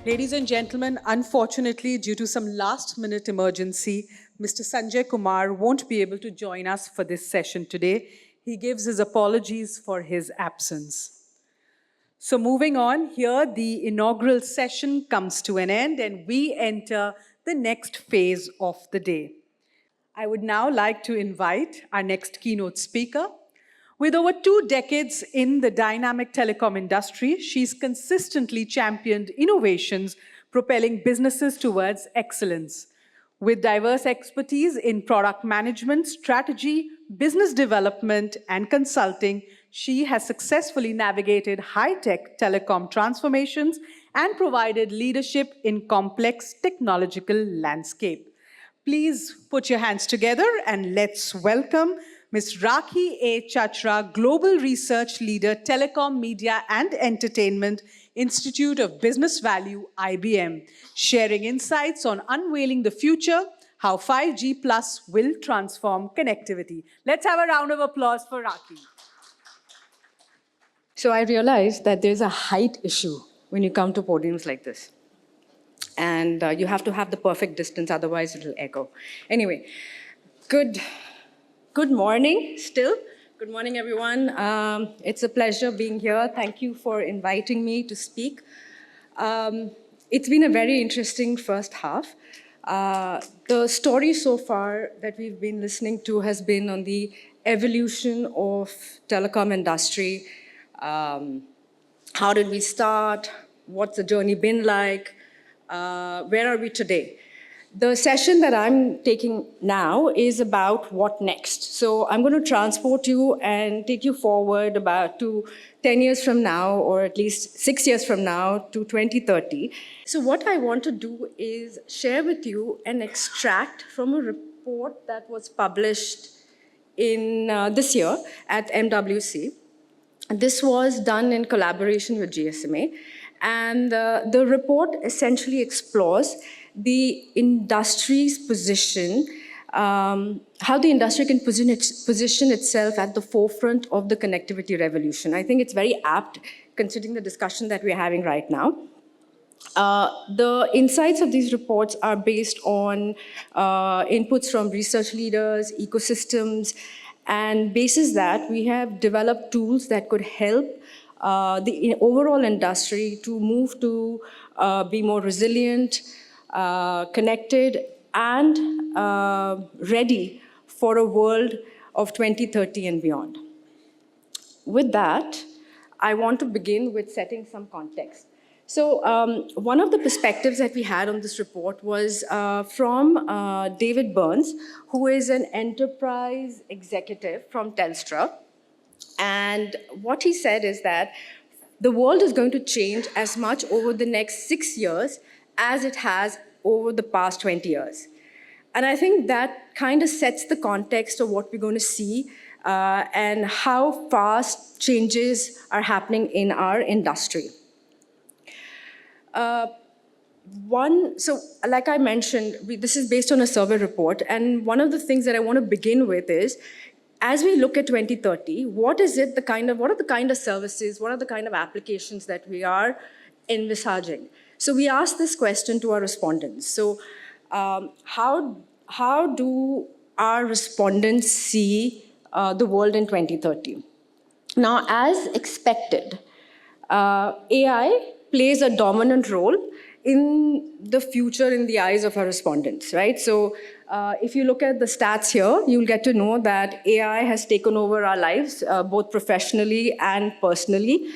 Ladies and gentlemen, unfortunately, due to some last-minute emergency, Mr. Sanjay Kumar won't be able to join us for this session today. He gives his apologies for his absence. So moving on, here the inaugural session comes to an end and we enter the next phase of the day. I would now like to invite our next keynote speaker. With over 2 decades in the dynamic telecom industry, she's consistently championed innovations, propelling businesses towards excellence. With diverse expertise in product management, strategy, business development, and consulting, she has successfully navigated high-tech telecom transformations and provided leadership in complex technological landscape. Please put your hands together and let's welcome Ms. Rakhee A. Chachra, Global Research Leader, Telecom, Media and Entertainment, Institute of Business Value, IBM, sharing insights on unveiling the future, how 5G Plus will transform connectivity. Let's have a round of applause for Rakhee. So I realized that there's a height issue when you come to podiums like this. And you have to have the perfect distance, otherwise it'll echo. Anyway, good morning still. Good morning, everyone. It's a pleasure being here. Thank you for inviting me to speak. It's been a very interesting first half. The story so far that we've been listening to has been on the evolution of telecom industry. How did we start? What's the journey been like? Where are we today? The session that I'm taking now is about what next. So I'm going to transport you and take you forward about to 10 years from now, or at least 6 years from now, to 2030. So what I want to do is share with you an extract from a report that was published in this year at MWC. This was done in collaboration with GSMA. And the report essentially explores the industry's position, how the industry can position itself at the forefront of the connectivity revolution. I think it's very apt considering the discussion that we're having right now. The insights of these reports are based on inputs from research leaders, ecosystems, and basis that we have developed tools that could help the overall industry to move to be more resilient, connected, and ready for a world of 2030 and beyond. With that, I want to begin with setting some context. So one of the perspectives that we had on this report was from David Burns, who is an enterprise executive from Telstra. And what he said is that the world is going to change as much over the next 6 years as it has over the past 20 years. And I think that kind of sets the context of what we're going to see and how fast changes are happening in our industry. So like I mentioned, this is based on a survey report. And one of the things that I want to begin with is, as we look at 2030, what are the kind of services, what are the kind of applications that we are envisaging? So we asked this question to our respondents. So how do our respondents see the world in 2030? Now, as expected, AI plays a dominant role in the future in the eyes of our respondents, right? So if you look at the stats here, you'll get to know that AI has taken over our lives, both professionally and personally.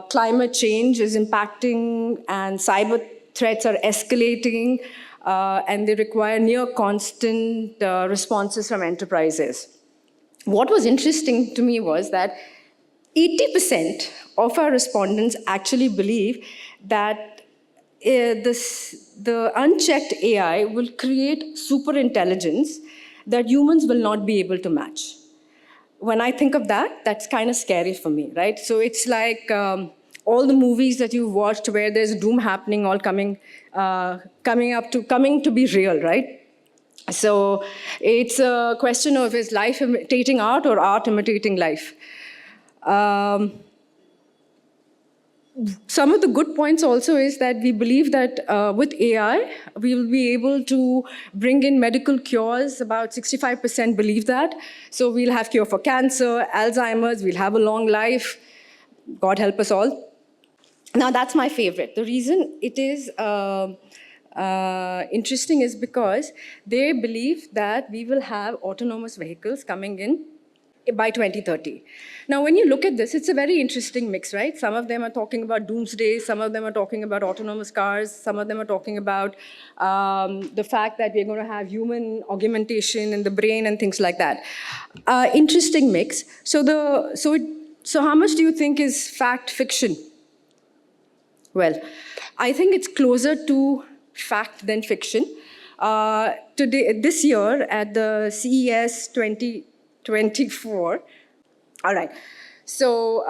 Climate change is impacting and cyber threats are escalating and they require near constant responses from enterprises. What was interesting to me was that 80% of our respondents actually believe that the unchecked AI will create super intelligence that humans will not be able to match. When I think of that, that's kind of scary for me, right? So it's like all the movies that you've watched where there's doom happening, all coming to be real, right? So it's a question of, is life imitating art or art imitating life? some of the good points also is that we believe that with AI, we will be able to bring in medical cures. About 65% believe that. So we'll have cure for cancer, Alzheimer's, we'll have a long life. God help us all. Now, that's my favorite. The reason it is interesting is because they believe that we will have autonomous vehicles coming in by 2030. Now, when you look at this, it's a very interesting mix, right? Some of them are talking about doomsday, some of them are talking about autonomous cars, some of them are talking about the fact that we're going to have human augmentation in the brain and things like that. Interesting mix. So how much do you think is fact fiction? Well, I think it's closer to fact than fiction. This year at the CES 2024, all right. So,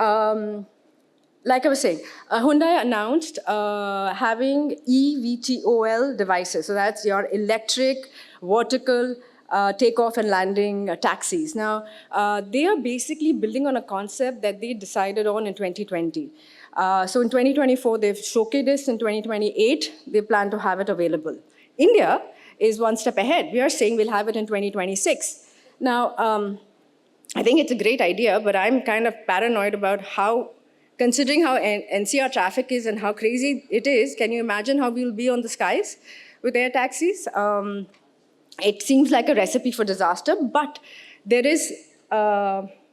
like I was saying, Hyundai announced having eVTOL devices. So that's your electric, vertical, takeoff and landing taxis. Now, they are basically building on a concept that they decided on in 2020. So in 2024, they've showcased this. In 2028, they plan to have it available. India is one step ahead. We are saying we'll have it in 2026. Now, I think it's a great idea, but I'm kind of paranoid about how, considering how NCR traffic is and how crazy it is, can you imagine how we'll be on the skies with air taxis? It seems like a recipe for disaster, but there is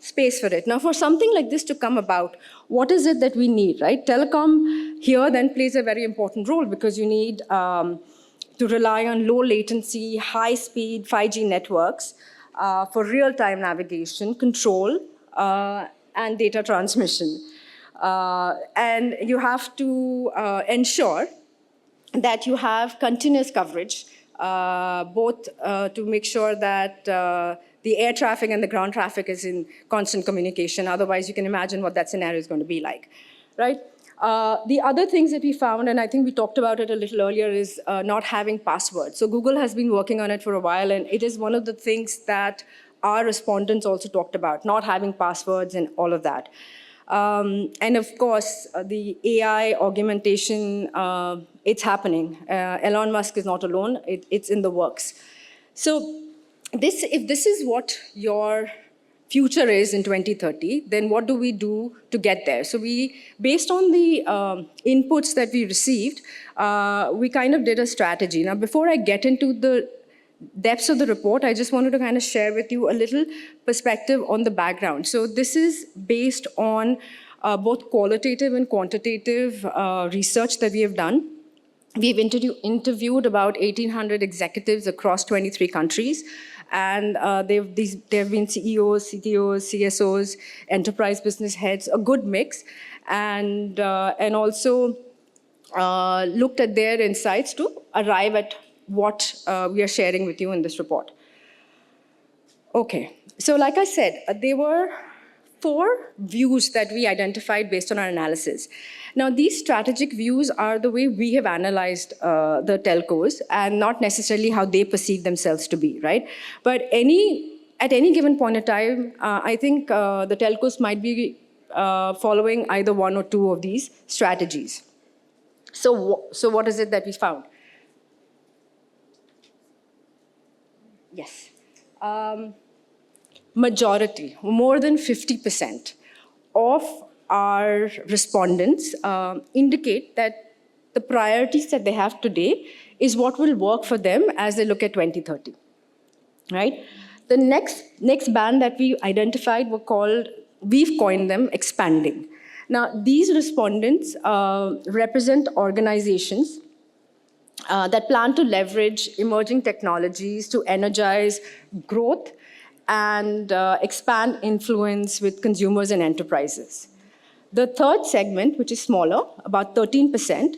space for it. Now, for something like this to come about, what is it that we need, right? Telecom here then plays a very important role because you need to rely on low latency, high speed 5G networks for real-time navigation, control, and data transmission. And you have to ensure that you have continuous coverage, both to make sure that the air traffic and the ground traffic is in constant communication. Otherwise, you can imagine what that scenario is going to be like, right? The other things that we found, and I think we talked about it a little earlier, is not having passwords. So Google has been working on it for a while, and it is one of the things that our respondents also talked about, not having passwords and all of that. And of course, the AI augmentation, it's happening. Elon Musk is not alone. It's in the works. So if this is what your future is in 2030, then what do we do to get there? So based on the inputs that we received, we kind of did a strategy. Now, before I get into the depths of the report, I just wanted to kind of share with you a little perspective on the background. So this is based on both qualitative and quantitative research that we have done. We've interviewed about 1,800 executives across 23 countries. And there have been CEOs, CTOs, CSOs, enterprise business heads, a good mix, and also looked at their insights to arrive at what we are sharing with you in this report. Okay, so like I said, there were 4 views that we identified based on our analysis. Now, these strategic views are the way we have analyzed the telcos and not necessarily how they perceive themselves to be, right? But at any given point in time, I think the telcos might be following either 1 or 2 of these strategies. So what is it that we found? Yes. Majority, more than 50% of our respondents indicate that the priorities that they have today is what will work for them as they look at 2030, right? The next band that we identified we've coined them expanding. Now, these respondents represent organizations that plan to leverage emerging technologies to energize growth and expand influence with consumers and enterprises. The third segment, which is smaller, about 13%,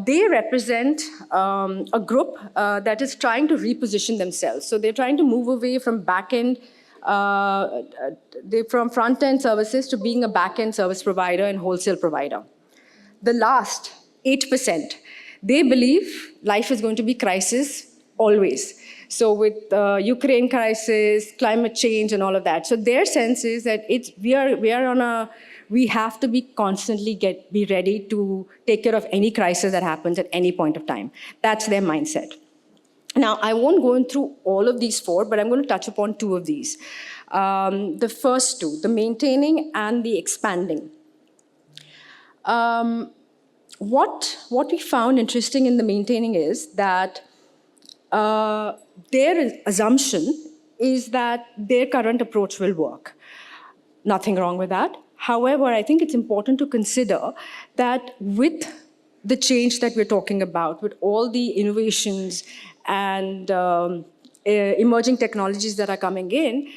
they represent a group that is trying to reposition themselves. So they're trying to move away from back-end, from front-end services to being a back-end service provider and wholesale provider. The last 8%, they believe life is going to be crisis always. So with Ukraine crisis, climate change, and all of that. So their sense is that we have to be constantly be ready to take care of any crisis that happens at any point of time. That's their mindset. Now, I won't go through all of these four, but I'm going to touch upon two of these. The first two, the maintaining and the expanding. What we found interesting in the maintaining is that their assumption is that their current approach will work. Nothing wrong with that. However, I think it's important to consider that with the change that we're talking about, with all the innovations and emerging technologies that are coming in,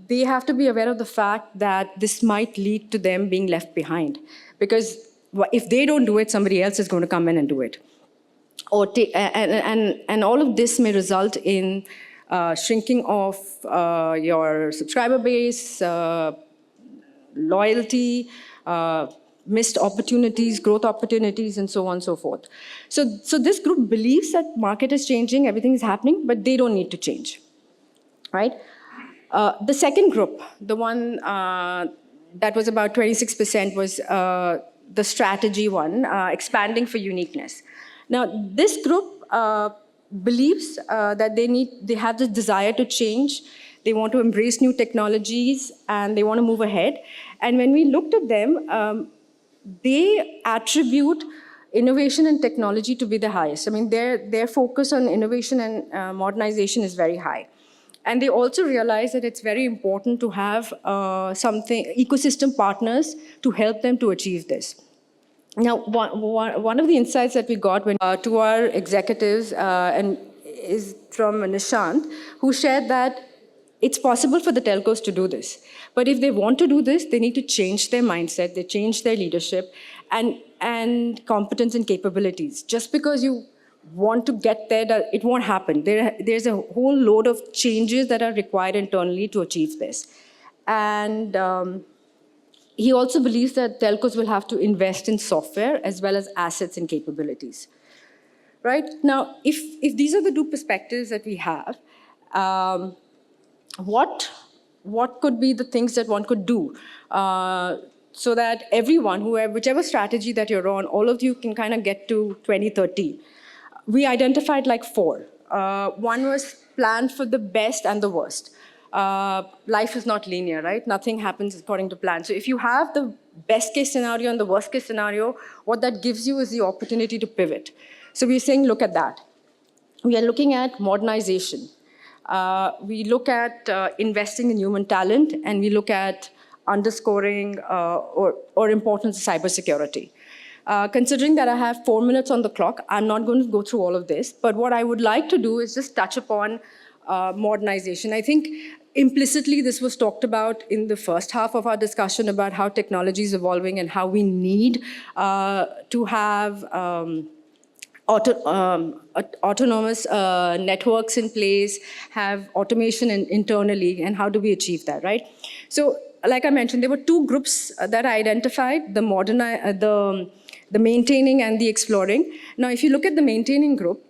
they have to be aware of the fact that this might lead to them being left behind. Because if they don't do it, somebody else is going to come in and do it. And all of this may result in shrinking of your subscriber base, loyalty, missed opportunities, growth opportunities, and so on and so forth. So this group believes that market is changing, everything is happening, but they don't need to change, right? The second group, the one that was about 26%, was the strategy one, expanding for uniqueness. Now, this group believes that they have this desire to change. They want to embrace new technologies, and they want to move ahead. And when we looked at them, they attribute innovation and technology to be the highest. I mean, their focus on innovation and modernization is very high. And they also realize that it's very important to have ecosystem partners to help them to achieve this. Now, one of the insights that we got to our executives and is from Nishant, who shared that it's possible for the telcos to do this. But if they want to do this, they need to change their mindset, they change their leadership and competence and capabilities. Just because you want to get there, it won't happen. There's a whole load of changes that are required internally to achieve this. And he also believes that telcos will have to invest in software as well as assets and capabilities. Right? Now, if these are the two perspectives that we have, what could be the things that one could do so that everyone, whichever strategy that you're on, all of you can kind of get to 2030? We identified like four. One was plan for the best and the worst. Life is not linear, right? Nothing happens according to plan. So if you have the best case scenario and the worst case scenario, what that gives you is the opportunity to pivot. So we're saying, look at that. We are looking at modernization. We look at investing in human talent, and we look at underscoring or importance of cybersecurity. Considering that I have 4 minutes on the clock, I'm not going to go through all of this, but what I would like to do is just touch upon modernization. I think implicitly this was talked about in the first half of our discussion about how technology is evolving and how we need to have autonomous networks in place, have automation internally, and how do we achieve that, right? So, like I mentioned, there were two groups that I identified, the maintaining and the exploring. Now, if you look at the maintaining group,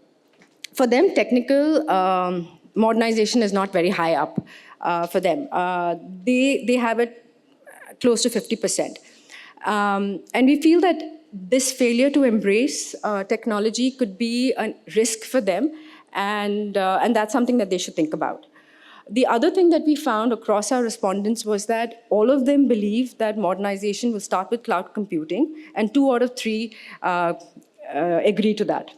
for them, technical modernization is not very high up for them. They have it close to 50%. And we feel that this failure to embrace technology could be a risk for them, and that's something that they should think about. The other thing that we found across our respondents was that all of them believe that modernization will start with cloud computing, and 2 out of 3 agree to that.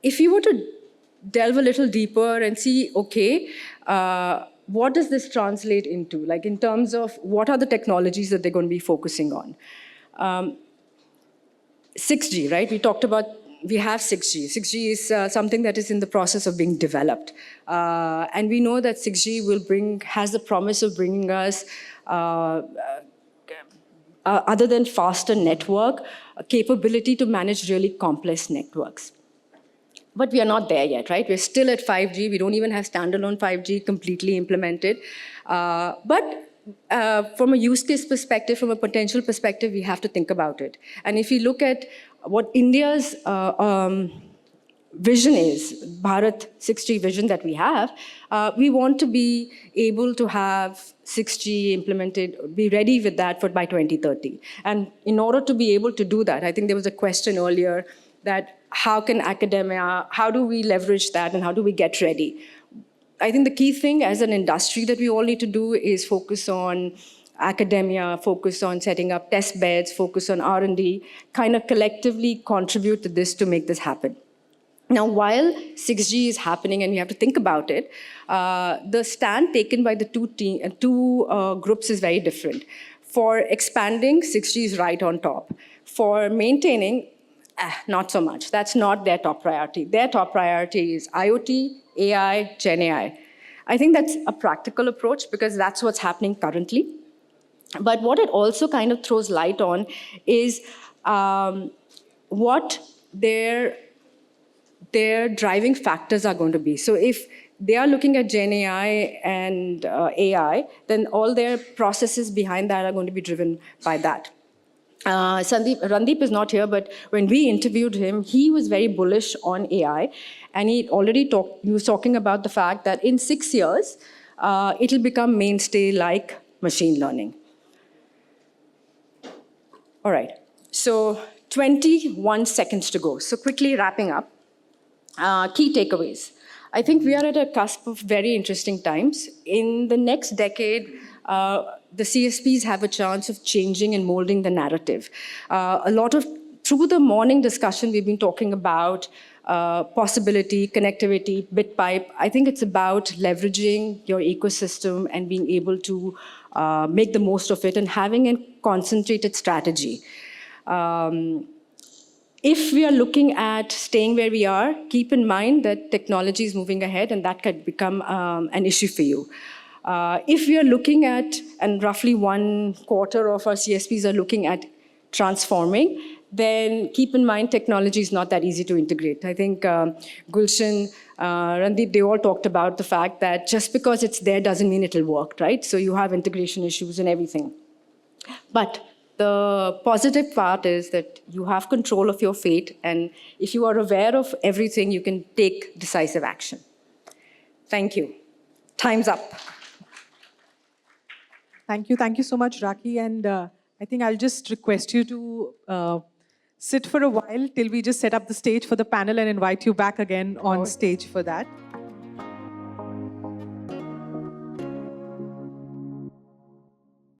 If you were to delve a little deeper and see, okay, what does this translate into? Like in terms of what are the technologies that they're going to be focusing on? 6G, right? We talked about, we have 6G. 6G is something that is in the process of being developed. And we know that 6G has the promise of bringing us, other than faster network, a capability to manage really complex networks. But we are not there yet, right? We're still at 5G. We don't even have standalone 5G completely implemented. But from a use case perspective, from a potential perspective, we have to think about it. And if you look at what India's vision is, Bharat 6G vision that we have, we want to be able to have 6G implemented, be ready with that by 2030. And in order to be able to do that, I think there was a question earlier that how can academia, how do we leverage that and how do we get ready? I think the key thing as an industry that we all need to do is focus on academia, focus on setting up test beds, focus on R&D, kind of collectively contribute to this to make this happen. Now, while 6G is happening, and you have to think about it, the stand taken by the two groups is very different. For expanding, 6G is right on top. For maintaining, not so much. That's not their top priority. Their top priority is IoT, AI, Gen AI. I think that's a practical approach because that's what's happening currently. But what it also kind of throws light on is what their driving factors are going to be. So if they are looking at Gen AI and AI, then all their processes behind that are going to be driven by that. Randeep is not here, but when we interviewed him, he was very bullish on AI, and he was talking about the fact that in 6 years, it'll become mainstay like machine learning. All right, so 21 seconds to go. So quickly wrapping up, key takeaways. I think we are at a cusp of very interesting times. In the next decade, the CSPs have a chance of changing and molding the narrative. Through the morning discussion, we've been talking about possibility, connectivity, BitPipe. I think it's about leveraging your ecosystem and being able to make the most of it and having a concentrated strategy. If we are looking at staying where we are, keep in mind that technology is moving ahead and that could become an issue for you. If we are looking at, and roughly 1/4 of our CSPs are looking at transforming, then keep in mind technology is not that easy to integrate. I think Gulshan, Randeep, they all talked about the fact that just because it's there doesn't mean it'll work, right? So you have integration issues and everything. But the positive part is that you have control of your fate, and if you are aware of everything, you can take decisive action. Thank you. Time's up. Thank you. Thank you so much, Rakhee. And I think I'll just request you to sit for a while till we just set up the stage for the panel and invite you back again on stage for that.